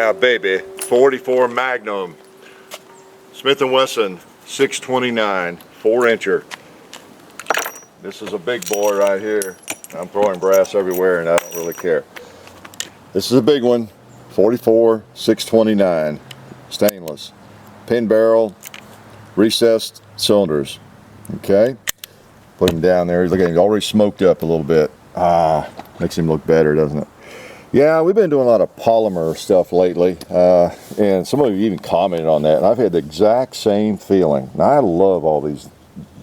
Yeah, baby, 44 Magnum, Smith & Wesson 629, 4-incher. This is a big boy right here. I'm throwing brass everywhere and I don't really care. This is a big one, 44 629, stainless, pin barrel, recessed cylinders. Okay, put him down there. Look at him, he's already smoked up a little bit. Makes him look better, doesn't it? Yeah, we've been doing a lot of polymer stuff lately, and some of you even commented on that, and I've had the exact same feeling. Now, I love all these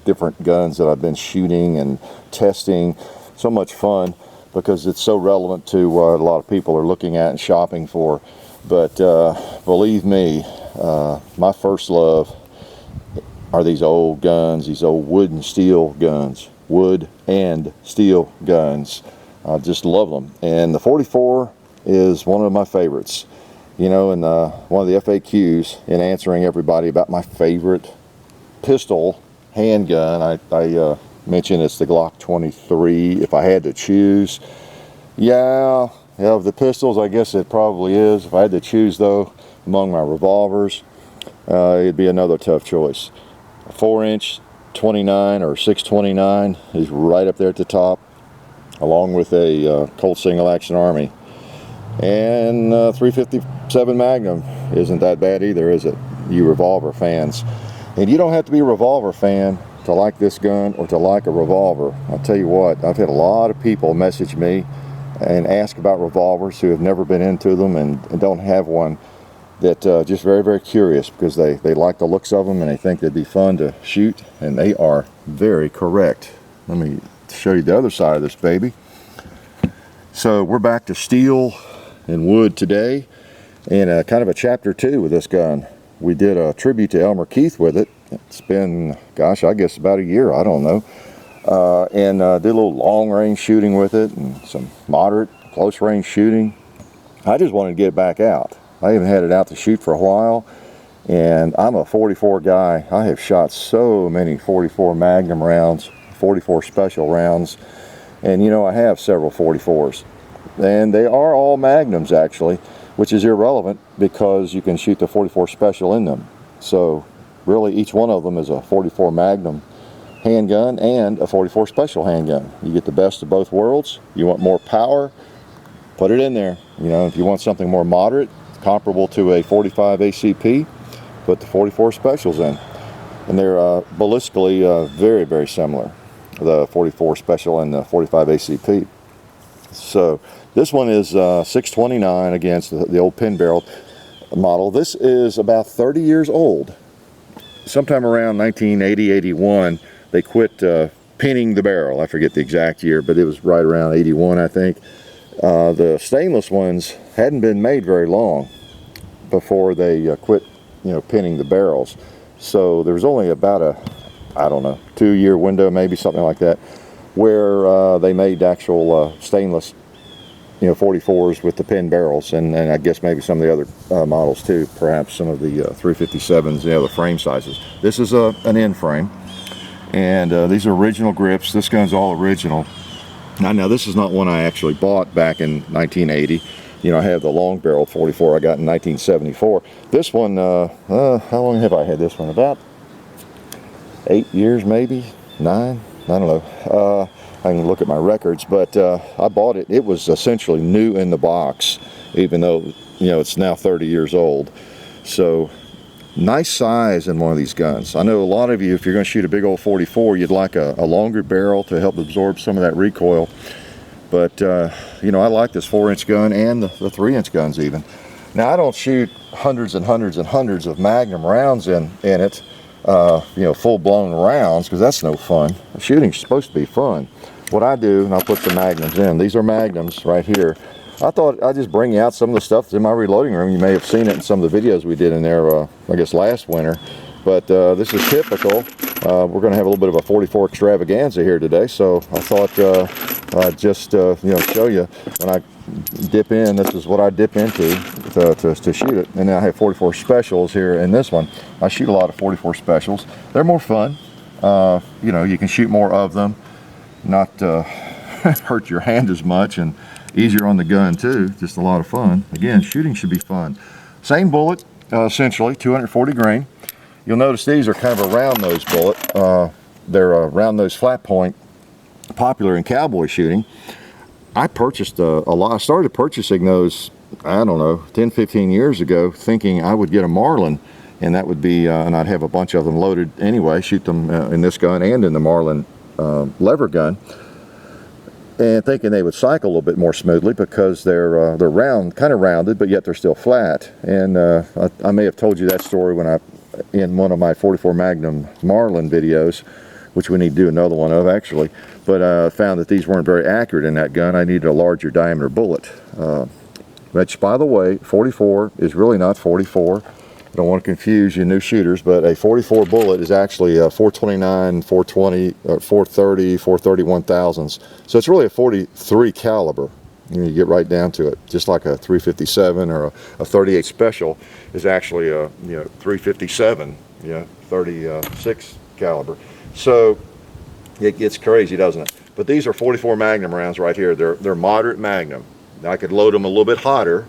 different guns that I've been shooting and testing. So much fun because it's so relevant to what a lot of people are looking at and shopping for. But believe me, my first love are these old guns, these old wood and steel guns. Wood and steel guns. I just love them, and the 44 is one of my favorites. You know, in one of the FAQs in answering everybody about my favorite pistol handgun, I mentioned it's the Glock 23. If I had to choose, yeah, of the pistols, I guess it probably is. If I had to choose though, among my revolvers, it'd be another tough choice. A 4-inch 29 or 629 is right up there at the top, along with a Colt Single Action Army. And 357 Magnum isn't that bad either, is it, you revolver fans? And you don't have to be a revolver fan to like this gun or to like a revolver. I'll tell you what, I've had a lot of people message me and ask about revolvers who have never been into them and don't have one, that just very, very curious because they like the looks of them and they think they'd be fun to shoot, and they are very correct. Let me show you the other side of this baby. So we're back to steel and wood today, and kind of a chapter 2 with this gun. We did a tribute to Elmer Keith with it. It's been, gosh, I guess about a year, I don't know. And did a little long range shooting with it and some moderate close range shooting. I just wanted to get it back out. I haven't had it out to shoot for a while, and I'm a 44 guy. I have shot so many 44 Magnum rounds, 44 special rounds, and you know, I have several 44s, and they are all Magnums actually, which is irrelevant because you can shoot the 44 special in them. So really each one of them is a 44 Magnum handgun and a 44 special handgun. You get the best of both worlds. You want more power, put it in there. You know, if you want something more moderate, comparable to a 45 ACP, put the 44 specials in. And they're ballistically very, very similar, the 44 special and the 45 ACP. So this one is 629 against the old pin barrel model. This is about 30 years old. Sometime around 1980, 81, they quit pinning the barrel. I forget the exact year, but it was right around 81, I think. The stainless ones hadn't been made very long before they quit, you know, pinning the barrels. So there was only about a, I don't know, 2-year window, maybe something like that, where they made actual stainless, you know, 44s with the pin barrels, and I guess maybe some of the other models too, perhaps some of the 357s, you know, the frame sizes. This is an end frame, and these are original grips. This gun's all original. Now this is not one I actually bought back in 1980. You know, I have the long barrel 44 I got in 1974. This one, how long have I had this one? About 8 years, maybe 9. I don't know. I can look at my records, but I bought it. It was essentially new in the box, even though, you know, it's now 30 years old. So nice size in one of these guns. I know a lot of you, if you're going to shoot a big old 44, you'd like a longer barrel to help absorb some of that recoil. But you know, I like this 4-inch gun and the 3-inch guns even. Now I don't shoot hundreds and hundreds and hundreds of Magnum rounds in it, you know, full-blown rounds, because that's no fun. Shooting's supposed to be fun. What I do, and I'll put the Magnums in. These are Magnums right here. I thought I'd just bring out some of the stuff that's in my reloading room. You may have seen it in some of the videos we did in there, I guess last winter. But this is typical. We're going to have a little bit of a 44 extravaganza here today, so I thought I'd just you know, show you when I dip in. This is what I dip into to shoot it. And then I have 44 specials here in this one. I shoot a lot of 44 specials. They're more fun. You know, you can shoot more of them, not hurt your hand as much, and Easier on the gun too, just a lot of fun. Again, shooting should be fun. Same bullet, essentially, 240 grain. You'll notice these are kind of a round nose bullet. They're a round nose flat point, popular in cowboy shooting. I purchased a lot. I started purchasing those, I don't know, 10, 15 years ago, thinking I would get a Marlin, and that would be, and I'd have a bunch of them loaded anyway, shoot them in this gun and in the Marlin lever gun, and thinking they would cycle a little bit more smoothly because they're round, kind of rounded, but yet they're still flat. And I may have told you that story when in one of my 44 Magnum Marlin videos, which we need to do another one of actually. But I found that these weren't very accurate in that gun. I needed a larger diameter bullet. Which, by the way, 44 is really not 44. I don't want to confuse you new shooters, but a 44 bullet is actually a 429, 420, 430, 431 thousandths. So it's really a 43 caliber. You get right down to it, just like a 357 or a 38 special is actually a 357, 36 caliber. So it gets crazy, doesn't it? But these are 44 Magnum rounds right here. They're moderate Magnum. Now, I could load them a little bit hotter,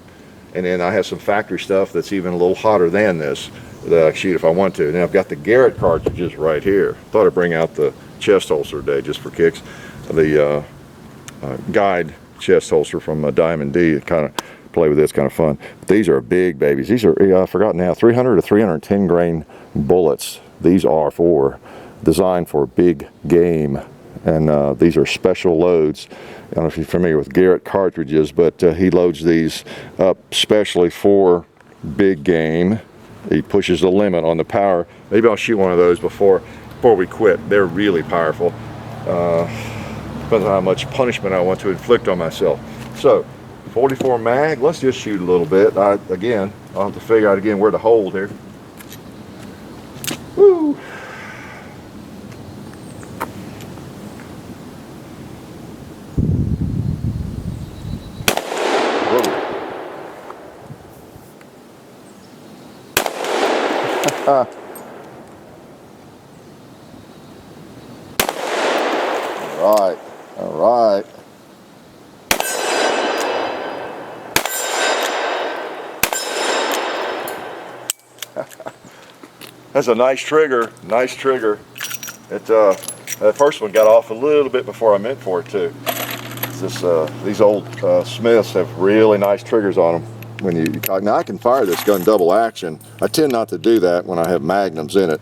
and then I have some factory stuff that's even a little hotter than this that I shoot if I want to. And I've got the Garrett cartridges right here. Thought I'd bring out the chest holster today just for kicks. The guide chest holster from Diamond D. Kind of play with this, kind of fun. But these are big babies. These are, I forgot now, 300 to 310 grain bullets. These are designed for big game, and these are special loads. I don't know if you're familiar with Garrett cartridges, but he loads these up specially for big game. He pushes the limit on the power. Maybe I'll shoot one of those before we quit. They're really powerful. Depends on how much punishment I want to inflict on myself. So 44 mag, let's just shoot a little bit. Again, I'll have to figure out again where to hold here. Woo! All right. That's a nice trigger, nice trigger. That first one got off a little bit before I meant for it to. These old Smiths have really nice triggers on them. When you cock. Now I can fire this gun double action. I tend not to do that when I have magnums in it.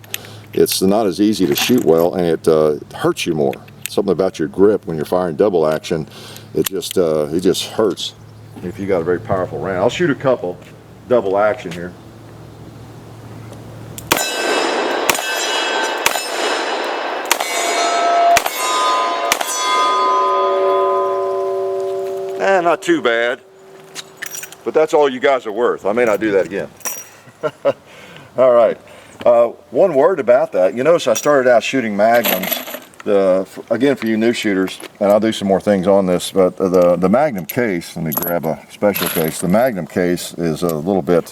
It's not as easy to shoot well, and it hurts you more. Something about your grip when you're firing double action, it just hurts if you got a very powerful round. I'll shoot a couple double action here. Not too bad. But that's all you guys are worth. I may not do that again. All right. One word about that. You notice I started out shooting magnums. Again, for you new shooters, and I'll do some more things on this, but the Magnum case, let me grab a special case. The Magnum case is a little bit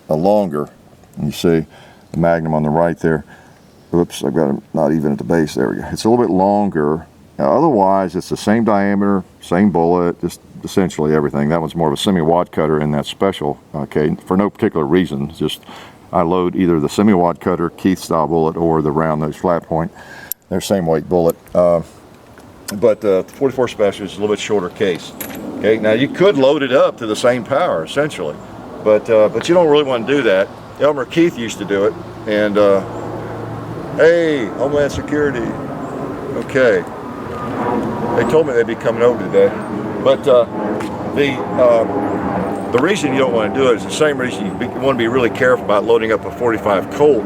longer. You see the Magnum on the right there. Oops, I've got it not even at the base. There we go. It's a little bit longer. Now, otherwise, it's the same diameter, same bullet, just essentially everything. That one's more of a semi-wad cutter in that special, okay, for no particular reason. Just I load either the semi-wad cutter Keith style bullet or the round nose flat point. They're same weight bullet. But the 44 special is a little bit shorter case. Okay, now you could load it up to the same power essentially, but you don't really want to do that. Elmer Keith used to do it, and hey, Homeland Security. Okay, they told me they'd be coming over today. But the reason you don't want to do it is the same reason you want to be really careful about loading up a 45 Colt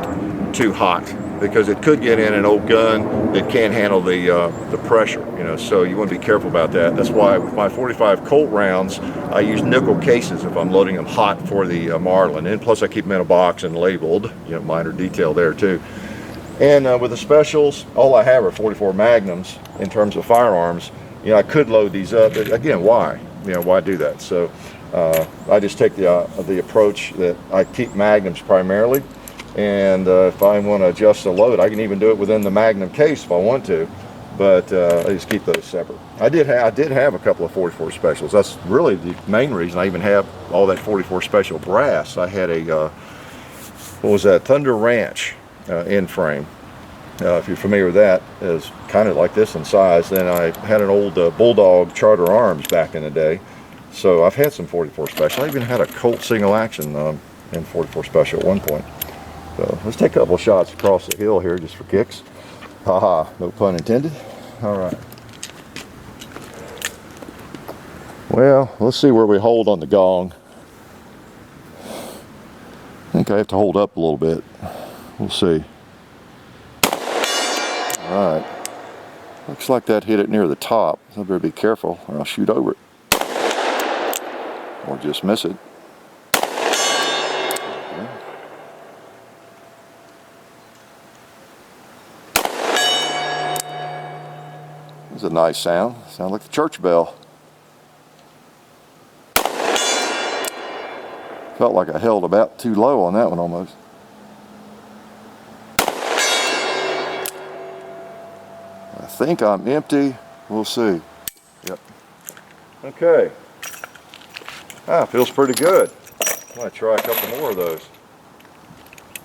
too hot, because it could get in an old gun that can't handle the pressure, so you want to be careful about that. That's why with my 45 Colt rounds, I use nickel cases if I'm loading them hot for the Marlin, and plus I keep them in a box and labeled, minor detail there too. And with the specials, all I have are 44 Magnums in terms of firearms. I could load these up, but again, why? Why do that? So I just take the approach that I keep Magnums primarily, and if I want to adjust the load, I can even do it within the Magnum case if I want to. but I just keep those separate. I did have a couple of 44 specials. That's really the main reason I even have all that 44 special brass. I had a what was that, Thunder Ranch end frame. If you're familiar with that, is kind of like this in size. Then I had an old Bulldog Charter Arms back in the day. So I've had some 44 special. I even had a Colt single action in 44 special at one point. So let's take a couple shots across the hill here just for kicks. Haha, no pun intended. All right. Well, let's see where we hold on the gong. I think I have to hold up a little bit. We'll see. All right. Looks like that hit it near the top. So I better be careful or I'll shoot over it. Or just miss it. Okay. It's a nice sound. Sounds like the church bell. Felt like I held about too low on that one almost. I think I'm empty. We'll see. Yep. Okay. Feels pretty good. I'm going to try a couple more of those.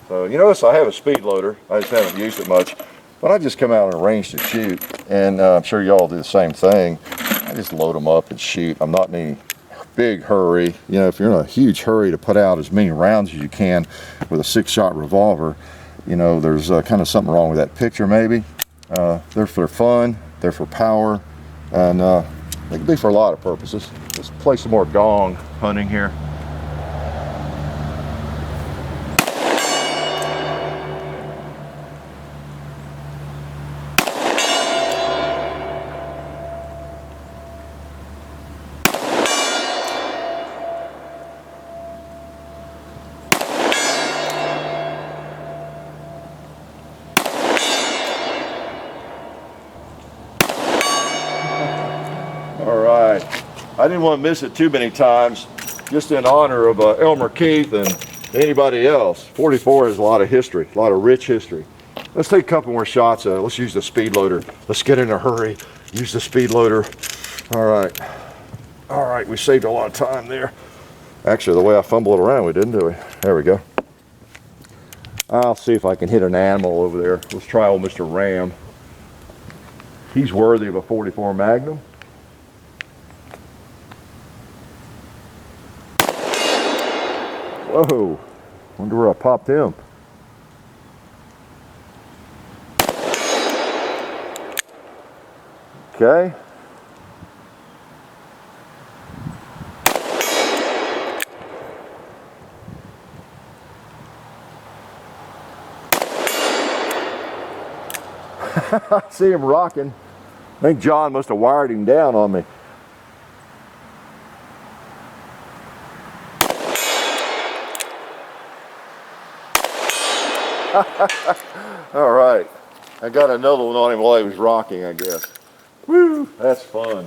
So you notice I have a speed loader. I just haven't used it much. But I just come out on a range to shoot, and I'm sure y'all do the same thing. I just load them up and shoot. I'm not in any big hurry. You know, if you're in a huge hurry to put out as many rounds as you can with a 6-shot revolver, you know, there's kind of something wrong with that picture maybe. They're for fun, they're for power, and they can be for a lot of purposes. Let's play some more gong hunting here. All right, I didn't want to miss it too many times, just in honor of Elmer Keith and anybody else. 44 has a lot of history, a lot of rich history. Let's take a couple more shots. Let's use the speed loader. Let's get in a hurry, use the speed loader. All right, we saved a lot of time there. Actually, the way I fumbled around, we didn't, do we? There we go. I'll see if I can hit an animal over there. Let's try old Mr. Ram. He's worthy of a 44 Magnum. Whoa, wonder where I popped him. Okay. I see him rocking. I think John must have wired him down on me. All right, I got another one on him while he was rocking, I guess. Woo, that's fun.